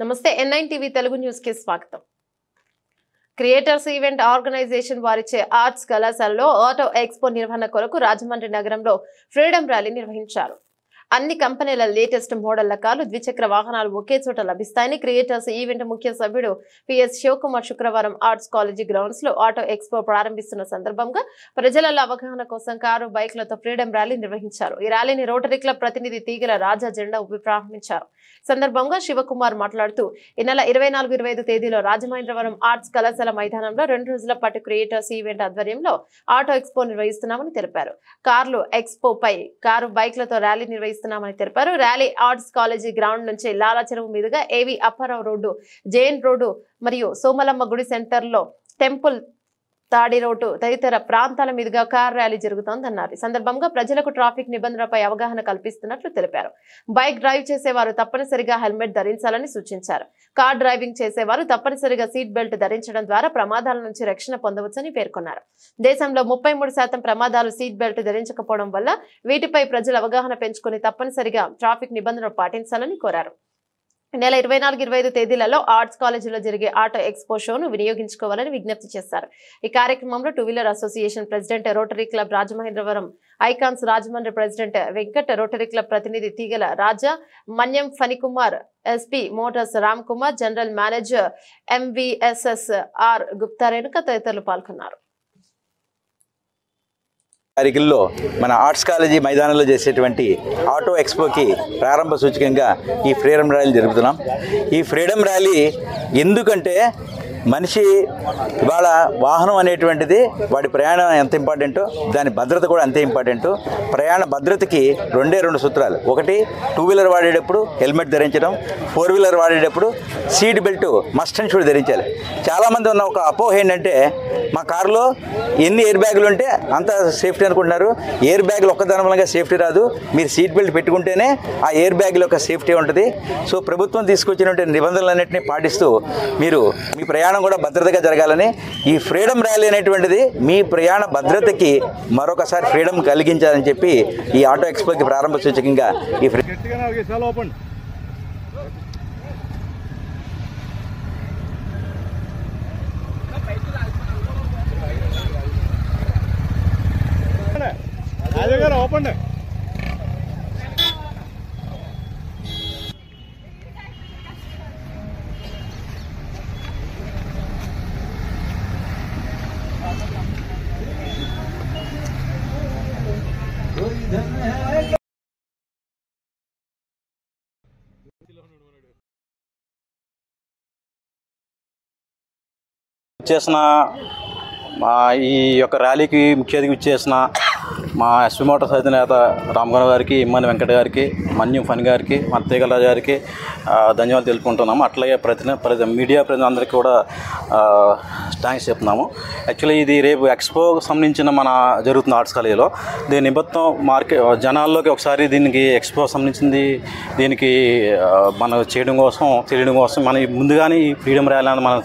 నమస్తే N9 TV Telugu news కి స్వాగతం. క్రియేటర్స్ ఈవెంట్ ఆర్గనైజేషన్ వారిచే ఆర్ట్స్ కళాశాలలో ఆటో ఎక్స్పో నిర్వహణ కొరకు రాజమండ్రి నగరంలో ఫ్రీడమ్ ర్యాలీ నిర్వహించారు. అన్ని కంపెనీల లేటెస్ట్ మోడల్ రకాలు ద్విచక్ర వాహనాలు ఒకే చోట లభిస్తాయని క్రియేటర్స్ ఈవెంట్ ముఖ్య సభ్యుడు పిఎస్ శివకుమార్ శుక్రవారం ఆర్ట్స్ కాలేజీ గ్రౌండ్స్ లో ఆటో ఎక్స్పో ప్రారంభిస్తున్న సందర్భంగా ప్రజల అవగాహన కోసం కారు బైక్లతో ఫ్రీడమ్ ర్యాలీ నిర్వహించారు. ఈ ర్యాలీని రోటరీ క్లబ్ ప్రతినిధి తీగల రాజా జెండా ఊపి ప్రారంభించారు. సందర్భంగా శివకుమార్ మాట్లాడుతూ ఈ నెల 24-25 తేదీలో రాజమహేంద్రవరం ఆర్ట్స్ కళాశాల మైదానంలో 2 రోజుల పాటు క్రియేటర్స్ ఈవెంట్ ఆధ్వర్యంలో ఆటో ఎక్స్పో నిర్వహిస్తున్నామని తెలిపారు. కార్లు ఎక్స్పో పై కారు బైక్లతో ర్యాలీ నిర్వహిస్తున్నామని తెలిపారు. ర్యాలీ ఆర్ట్స్ కాలేజీ గ్రౌండ్ నుంచి లాలా చెరువు మీదుగా ఏవి అప్పారావు రోడ్డు, జైన్ రోడ్డు మరియు సోమలమ్మ గుడి సెంటర్ లో టెంపుల్ తాడి రోడ్డు తదితర ప్రాంతాల మీదుగా కార్ ర్యాలీ జరుగుతోందన్నారు. ఈ సందర్భంగా ప్రజలకు ట్రాఫిక్ నిబంధనలపై అవగాహన కల్పిస్తున్నట్లు తెలిపారు. బైక్ డ్రైవ్ చేసేవారు తప్పనిసరిగా హెల్మెట్ ధరించాలని సూచించారు. కార్ డ్రైవింగ్ చేసేవారు తప్పనిసరిగా సీట్ బెల్ట్ ధరించడం ద్వారా ప్రమాదాల నుంచి రక్షణ పొందవచ్చని పేర్కొన్నారు. దేశంలో 33% ప్రమాదాలు సీట్ బెల్ట్ ధరించకపోవడం వల్ల వీటిపై ప్రజలు అవగాహన పెంచుకుని తప్పనిసరిగా ట్రాఫిక్ నిబంధనలు పాటించాలని కోరారు. నెల 24-25 తేదీలలో ఆర్ట్స్ కాలేజీలో జరిగే ఆటో ఎక్స్పో షోను వినియోగించుకోవాలని విజ్ఞప్తి చేశారు. ఈ కార్యక్రమంలో two wheeler association president, rotary club Rajamahendravaram icons Rajahmundry president Venkat, rotary club ప్రతినిధి Teegala Raja, Manyam Phanikumar, SP motors Ram Kumar, general manager MVSS R Gupta Renuka తదితరులు పాల్గొన్నారు. తారీఖుల్లో మన ఆర్ట్స్ కాలేజీ మైదానంలో చేసేటువంటి ఆటో ఎక్స్పోకి ప్రారంభ సూచకంగా ఈ ఫ్రీడమ్ ర్యాలీ జరుపుతున్నాం. ఈ ఫ్రీడమ్ ర్యాలీ ఎందుకంటే మనిషి ఇవాళ వాహనం అనేటువంటిది వాడి ప్రయాణం ఎంత ఇంపార్టెంటో దాని భద్రత కూడా అంతే ఇంపార్టెంటు. ప్రయాణ భద్రతకి 2 సూత్రాలు. ఒకటి, 2 వీలర్ వాడేటప్పుడు హెల్మెట్ ధరించడం, 4 వీలర్ వాడేటప్పుడు seat belt must and should ధరించాలి. చాలామంది ఉన్న ఒక అపోహ ఏంటంటే మా కారులో ఎన్ని ఎయిర్ బ్యాగులు ఉంటే అంత సేఫ్టీ అనుకుంటున్నారు. ఎయిర్ బ్యాగులు ఒక్కదానివల్ల సేఫ్టీ రాదు. మీరు సీట్ బెల్ట్ పెట్టుకుంటేనే ఆ ఎయిర్ బ్యాగుల యొక్క సేఫ్టీ ఉంటుంది. సో ప్రభుత్వం తీసుకొచ్చినటువంటి నిబంధనలన్నింటినీ పాటిస్తూ మీరు మీ ప్రయాణం కూడా భద్రతగా జరగాలని ఈ ఫ్రీడమ్ ర్యాలీ అనేటువంటిది మీ ప్రయాణ భద్రతకి మరొకసారి ఫ్రీడమ్ కలిగించాలని చెప్పి ఈ ఆటో ఎక్స్పోకి ప్రారంభ సూచకంగా ఈ ఓపెన్ చేసిన ఈ యొక్క ర్యాలీకి ముఖ్య అతిథి ఇచ్చేసిన మా ఎస్పీ మోటార్స్ అధినేత రామగౌడ్ గారికి, ఇమ్మని వెంకట గారికి, మన్యం ఫణి గారికి, మా తీగల రాజు గారికి ధన్యవాదాలు తెలుపుకుంటున్నాము. అట్లాగే మీడియా ప్రతినిధులందరికీ కూడా థ్యాంక్స్ చెప్తున్నాము. యాక్చువల్లీ ఇది రేపు ఎక్స్పోకి సంబంధించిన మన జరుగుతుంది ఆర్ట్స్ కాలేజీలో. దీని నిమిత్తం జనాల్లోకి ఒకసారి దీనికి ఎక్స్పో సంబంధించింది దీనికి మనం తెలియడం కోసం మనం ముందుగానే ఈ ఫ్రీడమ్ ర్యాలీ అని మనం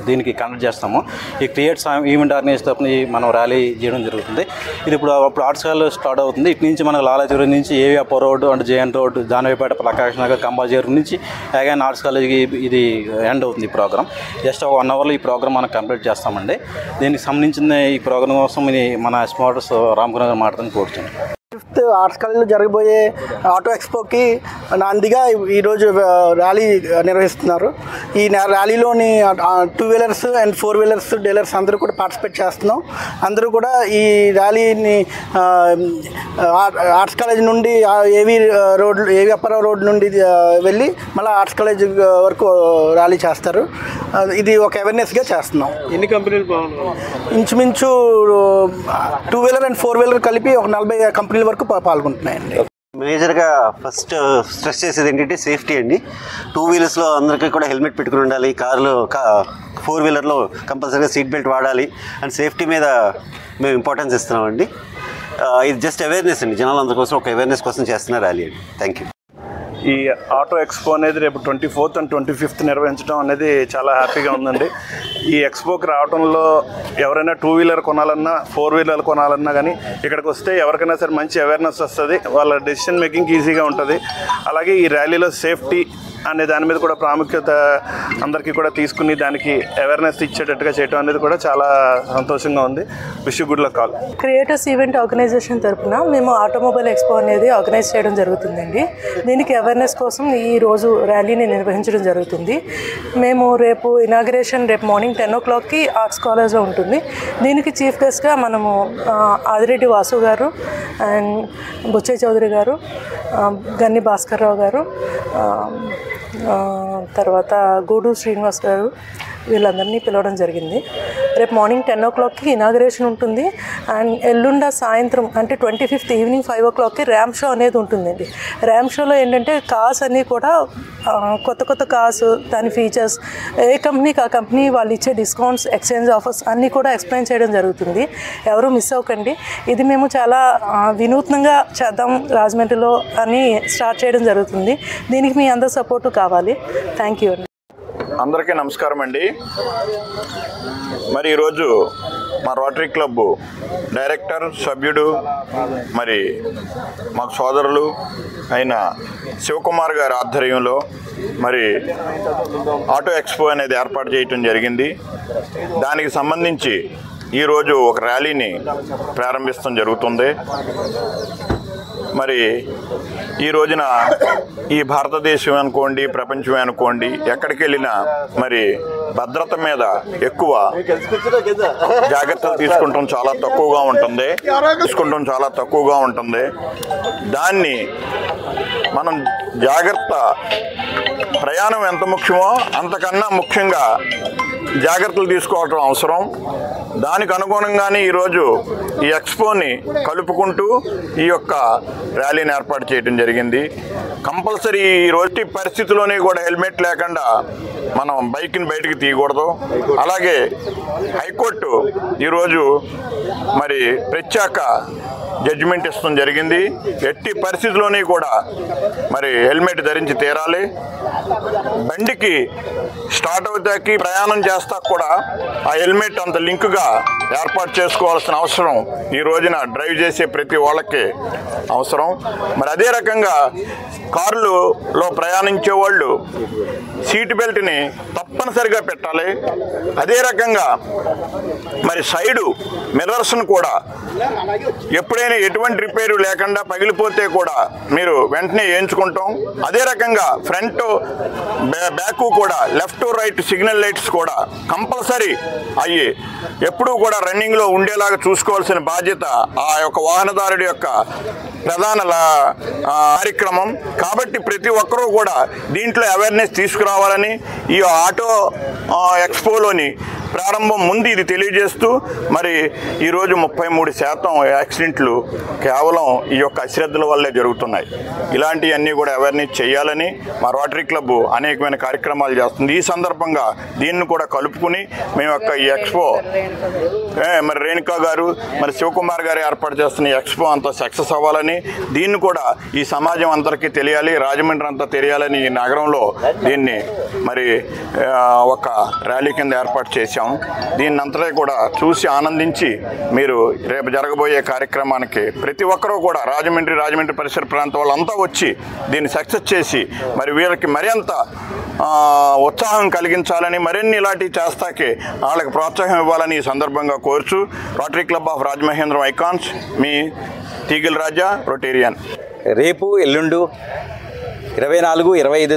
దీనికి కండక్ట్ చేస్తాము. ఈ క్రియేట్స్ ఈవెంట్ ఆర్గనైజ్ తరఫున మనం ర్యాలీ చేయడం జరుగుతుంది. ఇది ఇప్పుడు ఆర్ట్స్ కాలేజీలో స్టార్ట్ అవుతుంది. ఇటు నుంచి మనకు లాలాచెరువు నుంచి AV Appa road and JN road, Janavipeta, Prakash Nagar, Kambajeru నుంచి అగైన్ ఆర్ట్స్ కాలేజీకి ఇది ఎండ్ అవుతుంది. ఈ ప్రోగ్రామ్ జస్ట్ 1 అవర్లో ఈ ప్రోగ్రామ్ మనం కంప్లీట్ చేస్తామండి. దీనికి సంబంధించిన ఈ ప్రోగ్రామ్ కోసం ఇది మన ఎస్పీ మోటార్స్ రామగౌడ్ గారు మాట్లాడని కోరుతున్నాను. 5th ఆర్ట్స్ కాలేజీలో జరగబోయే ఆటో ఎక్స్పోకి నాందిగా ఈరోజు ర్యాలీ నిర్వహిస్తున్నారు. ఈ ర్యాలీలోని 2 వీలర్స్ అండ్ 4 వీలర్స్ డీలర్స్ అందరూ కూడా పార్టిసిపేట్ చేస్తున్నాం. అందరూ కూడా ఈ ర్యాలీని ఆర్ట్స్ కాలేజ్ నుండి ఏవి అప్పారావు రోడ్ నుండి వెళ్ళి మళ్ళీ ఆర్ట్స్ కాలేజ్ వరకు ర్యాలీ చేస్తారు. ఇది ఒక అవేర్నెస్గా చేస్తున్నాం. ఎన్ని కంపెనీలు ఇంచుమించు 2 వీలర్ అండ్ 4 వీలర్ కలిపి ఒక 40 కంపెనీల వరకు పాల్గొంటున్నాయండి. మేజర్గా ఫస్ట్ స్ట్రెస్ చేసేది ఏంటంటే సేఫ్టీ అండి. 2 వీలర్స్లో అందరికీ కూడా హెల్మెట్ పెట్టుకుని ఉండాలి. కార్లో 4 వీలర్లో కంపల్సరీగా సీట్ బెల్ట్ వాడాలి అండ్ సేఫ్టీ మీద మేము ఇంపార్టెన్స్ ఇస్తున్నామండి. ఇది జస్ట్ అవేర్నెస్ అండి, జనాలందరి కోసం ఒక అవేర్నెస్ కోసం చేస్తున్న ర్యాలీ అండి. Thank you. ఈ ఆటో ఎక్స్పో అనేది రేపు 24th and 25th నిర్వహించడం అనేది చాలా హ్యాపీగా ఉందండి. ఈ ఎక్స్పోకి రావడంలో ఎవరైనా 2 వీలర్ కొనాలన్నా 4 వీలర్ కొనాలన్నా కానీ ఇక్కడికి వస్తే ఎవరికైనా సరే మంచి అవేర్నెస్ వస్తుంది. వాళ్ళ డెసిషన్ మేకింగ్ ఈజీగా ఉంటుంది. అలాగే ఈ ర్యాలీలో సేఫ్టీ అనే దాని మీద కూడా ప్రాముఖ్యత అందరికీ కూడా తీసుకుని దానికి అవేర్నెస్ ఇచ్చేటట్టుగా చేయడం అనేది కూడా చాలా సంతోషంగా ఉంది. Wish you good luck all. Creators event organization తరఫున మేము ఆటోమొబైల్ ఎక్స్పో అనేది ఆర్గనైజ్ చేయడం జరుగుతుందండి. దీనికి అవేర్నెస్ కోసం ఈరోజు ర్యాలీని నిర్వహించడం జరుగుతుంది. మేము రేపు ఇనాగ్రేషన్ రేపు మార్నింగ్ 10 o'clockకి ఆర్ట్స్ కాలేజ్లో ఉంటుంది. దీనికి చీఫ్ గెస్ట్గా మనము ఆదిరెడ్డి వాసు గారు అండ్ బుచ్చయ్య చౌదరి గారు, గన్ని భాస్కర్రావు గారు, తర్వాత గూడు శ్రీనివాస్ గారు వీళ్ళందరినీ పిలవడం జరిగింది. రేపు మార్నింగ్ 10 o'clockకి ఇనాగరేషన్ ఉంటుంది. అండ్ ఎల్లుండ సాయంత్రం అంటే 25th ఈవినింగ్ 5 o'clockకి ర్యామ్ షో అనేది ఉంటుందండి. ర్యామ్ షోలో ఏంటంటే కార్స్ అన్నీ కూడా కొత్త కొత్త కార్స్, దాని ఫీచర్స్, ఏ కంపెనీకి ఆ కంపెనీ వాళ్ళు ఇచ్చే డిస్కౌంట్స్, ఎక్స్చేంజ్ ఆఫర్స్ అన్నీ కూడా ఎక్స్ప్లెయిన్ చేయడం జరుగుతుంది. ఎవరు మిస్ అవ్వకండి. ఇది మేము చాలా వినూత్నంగా చేద్దాం రాజమండ్రిలో అని స్టార్ట్ చేయడం జరుగుతుంది. దీనికి మీ అందరి సపోర్టు కావాలి. థ్యాంక్ యూ అండి. అందరికీ నమస్కారం అండి. మరి ఈరోజు మా రోటరీ క్లబ్ డైరెక్టర్, సభ్యుడు, మరి మాకు సోదరులు అయిన శివకుమార్ గారి ఆధ్వర్యంలో మరి ఆటో ఎక్స్పో అనేది ఏర్పాటు చేయటం జరిగింది. దానికి సంబంధించి ఈరోజు ఒక ర్యాలీని ప్రారంభించడం జరుగుతుంది. మరి ఈ రోజున ఈ భారతదేశం అనుకోండి, ప్రపంచమే అనుకోండి, ఎక్కడికి వెళ్ళినా మరి భద్రత మీద ఎక్కువ జాగ్రత్తలు తీసుకుంటాం చాలా తక్కువగా ఉంటుంది. దాన్ని మనం జాగ్రత్త, ప్రయాణం ఎంత ముఖ్యమో అంతకన్నా ముఖ్యంగా జాగ్రత్తలు తీసుకోవటం అవసరం. దానికి అనుగుణంగానే ఈరోజు ఈ ఎక్స్పోని కలుపుకుంటూ ఈ యొక్క ర్యాలీని ఏర్పాటు చేయడం జరిగింది. కంపల్సరీ ఈ రోజు పరిస్థితిలోనే కూడా హెల్మెట్ లేకుండా మనం బైక్ని బయటికి తీయకూడదు. అలాగే హైకోర్టు ఈరోజు మరి ప్రత్యేక జడ్జిమెంట్ ఇష్టం జరిగింది. ఎట్టి పరిస్థితుల్లోనే కూడా మరి హెల్మెట్ ధరించి తీరాలి. బండికి స్టార్ట్ అవుతాకి ప్రయాణం చేస్తా కూడా ఆ హెల్మెట్ అంత లింక్గా ఏర్పాటు చేసుకోవాల్సిన అవసరం ఈ రోజున డ్రైవ్ చేసే ప్రతి వాళ్ళకి అవసరం. మరి అదే రకంగా కారులో ప్రయాణించే వాళ్ళు సీట్ బెల్ట్ని తప్పనిసరిగా పెట్టాలి. అదే రకంగా మరి సైడు మిర్రర్స్ను కూడా ఎప్పుడైనా ఎటువంటి రిపేరు లేకుండా పగిలిపోతే కూడా మీరు వెంటనే వేయించుకుంటాం. అదే రకంగా ఫ్రంట్ బ్యాక్ కూడా లెఫ్ట్ రైట్ సిగ్నల్ లైట్స్ కూడా కంపల్సరీ అయ్యి ఎప్పుడూ కూడా రన్నింగ్లో ఉండేలాగా చూసుకోవాల్సిన బాధ్యత ఆ యొక్క వాహనదారుడి యొక్క ప్రధాన కార్యక్రమం. కాబట్టి ప్రతి ఒక్కరూ కూడా దీంట్లో అవేర్నెస్ తీసుకురావాలని ఈ ఆటో ఎక్స్పోలోని ప్రారంభం ముందు ఇది తెలియజేస్తూ మరి ఈరోజు 33% యాక్సిడెంట్లు కేవలం ఈ యొక్క అశ్రద్ధల వల్లే జరుగుతున్నాయి. ఇలాంటివన్నీ కూడా అవేర్నెస్ చేయాలని మా రోటరీ క్లబ్ అనేకమైన కార్యక్రమాలు చేస్తుంది. ఈ సందర్భంగా దీన్ని కూడా కలుపుకుని మేము యొక్క ఈ ఎక్స్పో మరి రేణుకా గారు, మరి శివకుమార్ గారు ఏర్పాటు చేస్తున్న ఈ ఎక్స్పో అంతా సక్సెస్ అవ్వాలని, దీన్ని కూడా ఈ సమాజం అందరికీ తెలియాలి, రాజమండ్రి అంతా తెలియాలని ఈ నగరంలో దీన్ని మరి ఒక ర్యాలీ కింద ఏర్పాటు చేశాం. దీన్ని అంతటా కూడా చూసి ఆనందించి మీరు రేపు జరగబోయే కార్యక్రమానికి ప్రతి ఒక్కరూ కూడా రాజమండ్రి పరిసర ప్రాంతం వాళ్ళంతా వచ్చి దీన్ని సక్సెస్ చేసి మరి వీళ్ళకి మరింత ఉత్సాహం కలిగించాలని, మరిన్ని ఇలాంటివి చేస్తాకే వాళ్ళకి ప్రోత్సాహం ఇవ్వాలని ఈ సందర్భంగా కోరుచు rotary club of Rajamahendram icons, మీ తీగిల్ రాజా, రొటేరియన్. రేపు ఎల్లుండు 24, 25